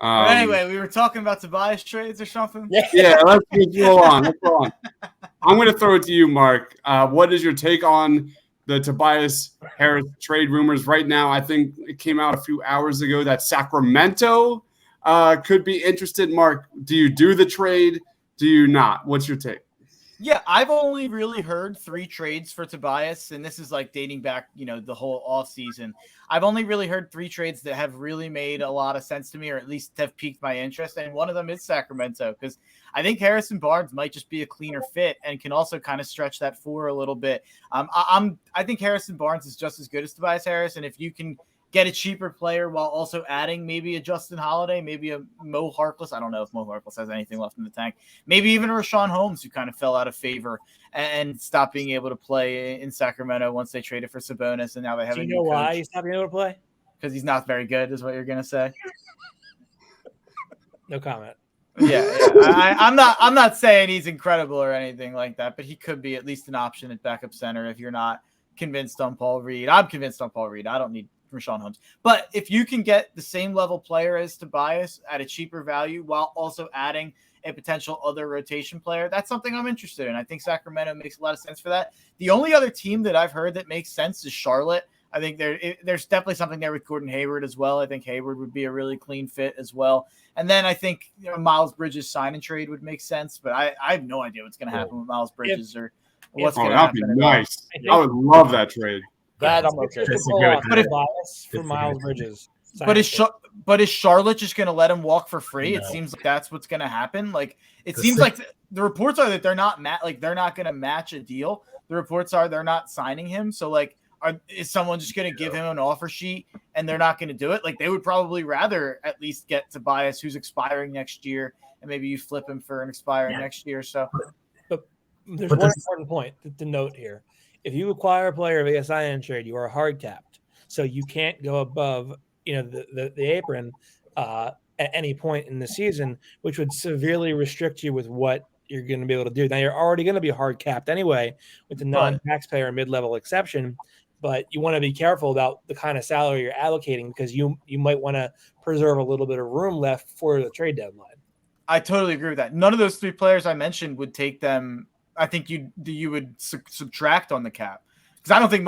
But anyway, we were talking about Tobias trades or something. Yeah, let's go on. Let's go on. I'm going to throw it to you, Mark. What is your take on the Tobias Harris trade rumors right now? I think it came out a few hours ago that Sacramento could be interested. Mark, do you do the trade? Do you not? What's your take? Yeah, I've only really heard 3 trades for Tobias, and this is like dating back, the whole offseason. I've only really heard 3 trades that have really made a lot of sense to me, or at least have piqued my interest, and one of them is Sacramento, because I think Harrison Barnes might just be a cleaner fit and can also kind of stretch that floor a little bit. I think Harrison Barnes is just as good as Tobias Harris, and if you can get a cheaper player while also adding maybe a Justin Holiday, maybe a Mo Harkless. I don't know if Mo Harkless has anything left in the tank. Maybe even a Rashawn Holmes, who kind of fell out of favor and stopped being able to play in Sacramento once they traded for Sabonis, and now they have a new coach. Why he's not being able to play? Because he's not very good, is what you're gonna say. No comment. Yeah. I'm not saying he's incredible or anything like that, but he could be at least an option at backup center if you're not convinced on Paul Reed. I'm convinced on Paul Reed. I don't need Rashawn Holmes. But if you can get the same level player as Tobias at a cheaper value while also adding a potential other rotation player, that's something I'm interested in. I think Sacramento makes a lot of sense for that. The only other team that I've heard that makes sense is Charlotte. I think there's definitely something there with Gordon Hayward as well. I think Hayward would be a really clean fit as well. And then I think Miles Bridges sign and trade would make sense, but I have no idea what's going to happen with Miles Bridges or what's going to happen. That'd be nice. I would love that trade. That I'm okay. For Miles Bridges. But is Charlotte just going to let him walk for free? No. It seems like that's what's going to happen. Like it seems like the reports are that they're not they're not going to match a deal. The reports are they're not signing him. So like, is someone just going to give him an offer sheet and they're not going to do it? Like they would probably rather at least get Tobias, who's expiring next year, and maybe you flip him for an expiring next year. So, but there's one important point to note here. If you acquire a player via sign and trade, you are hard capped, so you can't go above the apron at any point in the season, which would severely restrict you with what you're going to be able to do. Now you're already going to be hard capped anyway with the non-taxpayer mid-level exception, but you want to be careful about the kind of salary you're allocating because you might want to preserve a little bit of room left for the trade deadline. I totally agree with that. None of those 3 players I mentioned would take them. I think you would subtract on the cap, because I don't think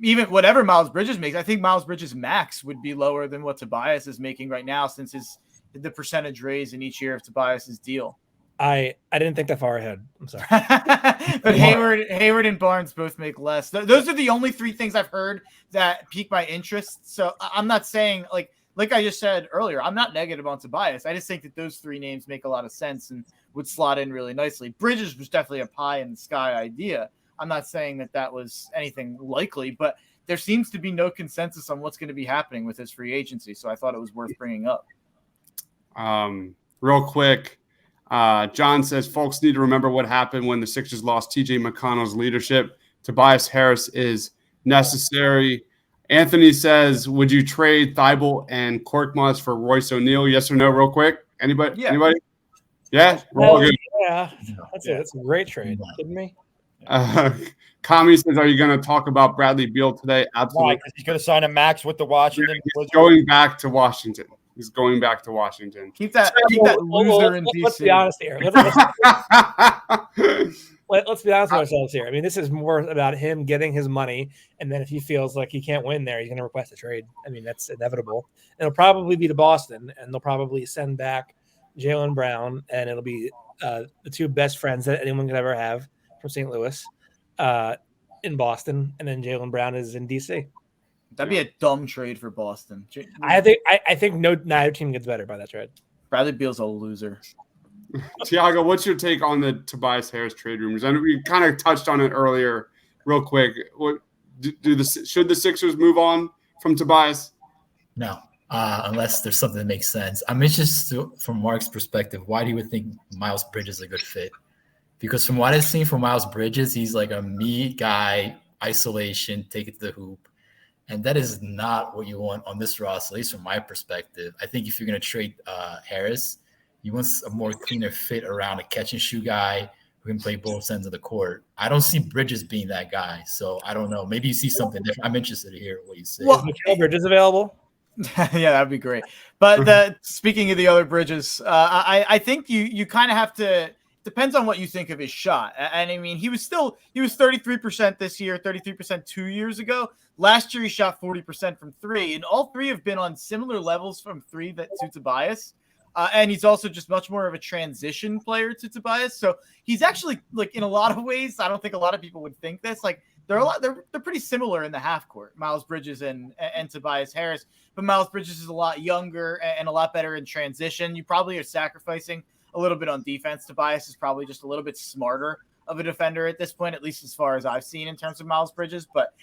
even whatever Miles Bridges makes, I think Miles Bridges max would be lower than what Tobias is making right now, since the percentage raise in each year of Tobias's deal. I didn't think that far ahead. I'm sorry. But Hayward and Barnes both make less. Those are the only 3 things I've heard that pique my interest. So I'm not saying like I just said earlier, I'm not negative on Tobias. I just think that those 3 names make a lot of sense and would slot in really nicely. Bridges was definitely a pie in the sky idea. I'm not saying that was anything likely, but there seems to be no consensus on what's going to be happening with his free agency. So I thought it was worth bringing up. Real quick, John says folks need to remember what happened when the Sixers lost TJ McConnell's leadership. Tobias Harris is necessary. Anthony says, would you trade Thibault and Korkmaz for Royce O'Neal? Yes or no, real quick? Anybody? Yeah. Anybody? Yeah? We're all good. Yeah. That's a great trade. Kidding me? Kami says, are you going to talk about Bradley Beal today? Absolutely. Because he's going to sign a max with the Washington. He's going back to Washington. Keep that loser in DC. Let's be honest here. Let's be honest with ourselves here. I mean, this is more about him getting his money, and then if he feels like he can't win there, he's going to request a trade. I mean, that's inevitable. It'll probably be to Boston, and they'll probably send back Jaylen Brown, and it'll be the 2 best friends that anyone could ever have from St. Louis in Boston, and then Jaylen Brown is in DC. That'd be a dumb trade for Boston. I think neither team gets better by that trade. Bradley Beal's a loser. Tiago, what's your take on the Tobias Harris trade rumors? And we kind of touched on it earlier, real quick. Should the Sixers move on from Tobias? No, unless there's something that makes sense. I'm interested from Mark's perspective. Why do you think Miles Bridges is a good fit? Because from what I've seen from Miles Bridges, he's like a me guy, isolation, take it to the hoop. And that is not what you want on this roster, at least from my perspective. I think if you're going to trade Harris, you want a more cleaner fit around a catch and shoot guy who can play both ends of the court. I don't see Bridges being that guy. So I don't know. Maybe you see something different. I'm interested to hear what you say. Well, Mikal Bridges available? Yeah, that'd be great. But speaking of the other Bridges, I think you kind of have to. Depends on what you think of his shot. And I mean, he was 33% this year, 33% 2 years ago. Last year he shot 40% from three, and all three have been on similar levels from three to Tobias. And he's also just much more of a transition player to Tobias. So he's actually, like, in a lot of ways, I don't think a lot of people would think this. Like, they're pretty similar in the half court, Miles Bridges and Tobias Harris. But Miles Bridges is a lot younger and a lot better in transition. You probably are sacrificing a little bit on defense. Tobias is probably just a little bit smarter of a defender at this point, at least as far as I've seen in terms of Miles Bridges. But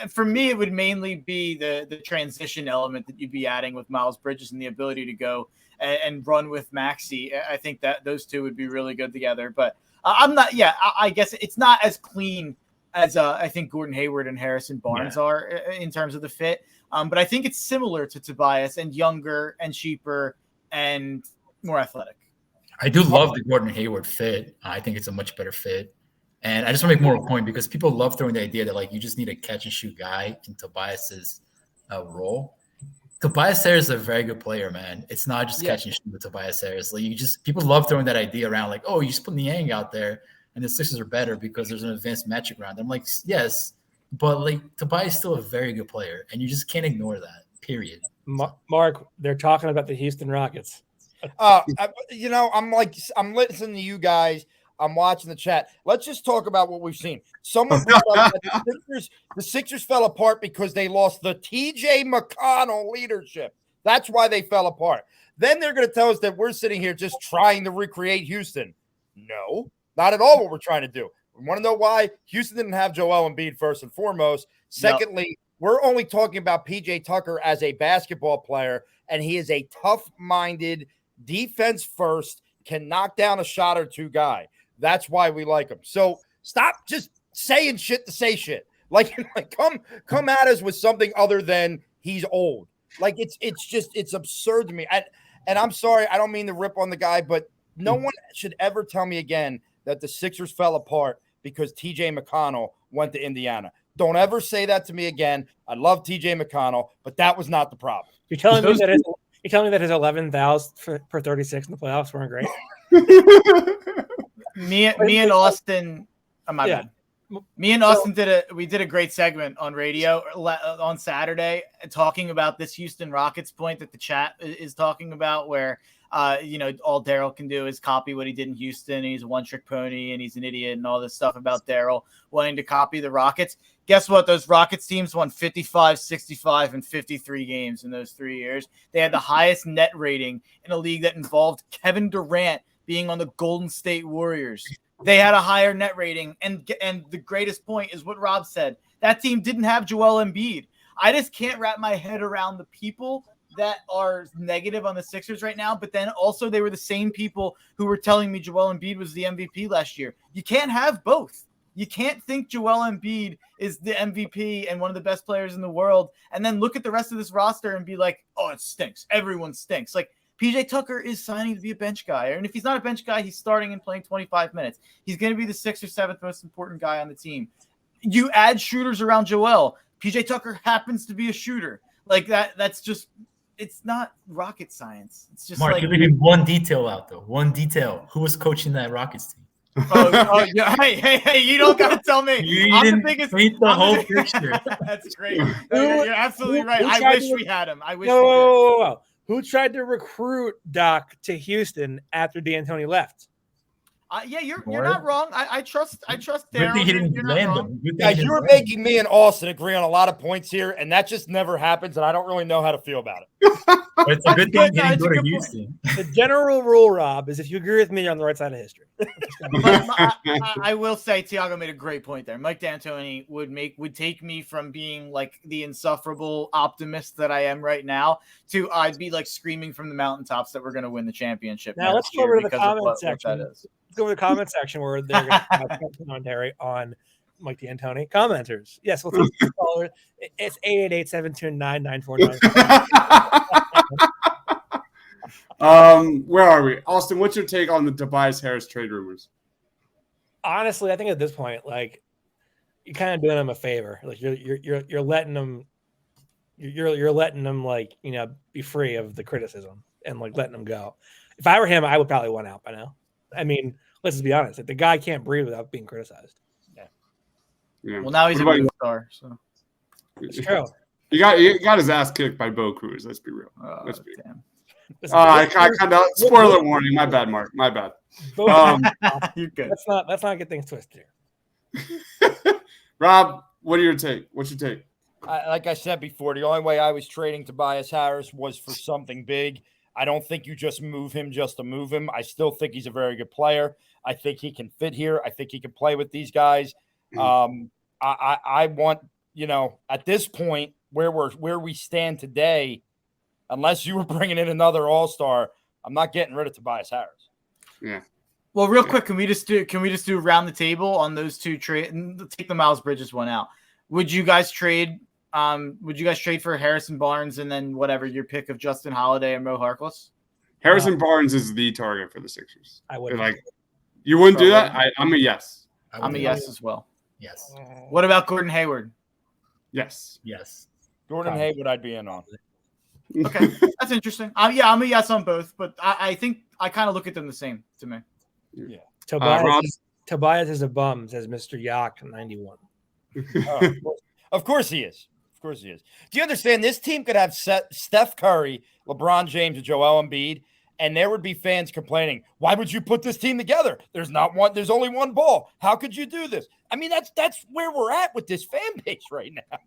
for me, it would mainly be the transition element that you'd be adding with Miles Bridges and the ability to go and run with Maxey. I think that those two would be really good together. But I'm not. Yeah, I guess it's not as clean as I think Gordon Hayward and Harrison Barnes are in terms of the fit. But I think it's similar to Tobias, and younger and cheaper and more athletic. I do love the Gordon Hayward fit. I think it's a much better fit. And I just want to make more of a point because people love throwing the idea that, like, you just need a catch and shoot guy in Tobias's role. Tobias Harris is a very good player, man. It's not just catch and shoot with Tobias Harris. Like, people love throwing that idea around, like, oh, you just put Niang out there and the Sixers are better because there's an advanced matchup around. I'm like, yes, but, like, Tobias is still a very good player, and you just can't ignore that. Period. Mark, they're talking about the Houston Rockets. I'm listening to you guys. I'm watching the chat. Let's just talk about what we've seen. Someone brought up that the Sixers fell apart because they lost the TJ McConnell leadership. That's why they fell apart. Then they're going to tell us that we're sitting here just trying to recreate Houston. No, not at all what we're trying to do. We want to know why Houston didn't have Joel Embiid first and foremost. Secondly, we're only talking about PJ Tucker as a basketball player, and he is a tough-minded, defense first, can knock down a shot or two guy. That's why we like him. So stop just saying shit to say shit. Like come at us with something other than he's old. Like it's absurd to me. And I'm sorry, I don't mean to rip on the guy, but no one should ever tell me again that the Sixers fell apart because TJ McConnell went to Indiana. Don't ever say that to me again. I love TJ McConnell, but that was not the problem. You're telling me that his 11,000 per 36 in the playoffs weren't great. Me and Austin. My bad. Me and Austin did a great segment on radio on Saturday talking about this Houston Rockets point that the chat is talking about, where all Daryl can do is copy what he did in Houston. He's a one-trick pony and he's an idiot and all this stuff about Daryl wanting to copy the Rockets. Guess what? Those Rockets teams won 55, 65, and 53 games in those 3 years. They had the highest net rating in a league that involved Kevin Durant being on the Golden State Warriors. They had a higher net rating. And the greatest point is what Rob said. That team didn't have Joel Embiid. I just can't wrap my head around the people that are negative on the Sixers right now, but then also they were the same people who were telling me Joel Embiid was the MVP last year. You can't have both. You can't think Joel Embiid is the MVP and one of the best players in the world, and then look at the rest of this roster and be like, oh, it stinks. Everyone stinks. Like, PJ Tucker is signing to be a bench guy, and if he's not a bench guy, he's starting and playing 25 minutes. He's going to be the 6th or 7th most important guy on the team. You add shooters around Joel. PJ Tucker happens to be a shooter. Like that's just – it's not rocket science. It's just Mark, like – you're leaving one detail out, though. One detail. Who was coaching that Rockets team? Oh, yeah. Hey, you don't got to tell me. You didn't paint the whole picture. That's great. You're absolutely right. I wish we had him. I wish we did. No. Who tried to recruit Doc to Houston after D'Antoni left? Yeah, you're not wrong. I trust Darryl. You're not wrong. Guys, you're making me and Austin agree on a lot of points here, and that just never happens, and I don't really know how to feel about it. But it's a good thing he didn't go to Houston. The general rule, Rob, is if you agree with me, you're on the right side of history. I will say Tiago made a great point there. Mike D'Antoni would take me from being like the insufferable optimist that I am right now to I'd be like screaming from the mountaintops that we're going to win the championship. Now let's go over to the comment section. Let's go to the comment section where they're going to have commentary on Mike D'Antoni. Commenters. Yes, we'll take the caller. It's 888-729-9499. Where are we? Austin, what's your take on the Tobias Harris trade rumors? Honestly, I think at this point, like, you're kind of doing him a favor. Like you're letting him You're letting them be free of the criticism and letting them go. If I were him, I would probably want out by now. I mean, let's just be honest. The guy can't breathe without being criticized. Yeah. Well, now he's a movie star. So it's true. He got his ass kicked by Bo Cruz. Let's be real. Let's be. Damn. I kind of spoiler warning. My bad, Mark. My bad. You're good. Let's not get things twisted here. Rob, what are your take? What's your take? Like I said before, the only way I was trading Tobias Harris was for something big. I don't think you just move him just to move him. I still think he's a very good player. I think he can fit here. I think he can play with these guys. I want, at this point where we stand today, unless you were bringing in another all-star, I'm not getting rid of Tobias Harris. Yeah. Well, real quick, can we just do around the table on those two trade and take the Miles Bridges one out? Would you guys trade for Harrison Barnes and then whatever your pick of Justin Holiday and Mo Harkless? Harrison Barnes is the target for the Sixers. I would you wouldn't do that? I'm a yes. I'm a yes as well. Yes. What about Gordon Hayward? Yes. Yes. Jordan Hayward, I'd be in on. Okay, that's interesting. Yeah, I'm a yes on both, but I think I kind of look at them the same to me. Yeah. Tobias is a bum, says Mr. Yak 91. Of course he is. Of course he is. Do you understand? This team could have Steph Curry, LeBron James, and Joel Embiid, and there would be fans complaining, why would you put this team together? There's only one ball. How could you do this? I mean, that's where we're at with this fan base right now.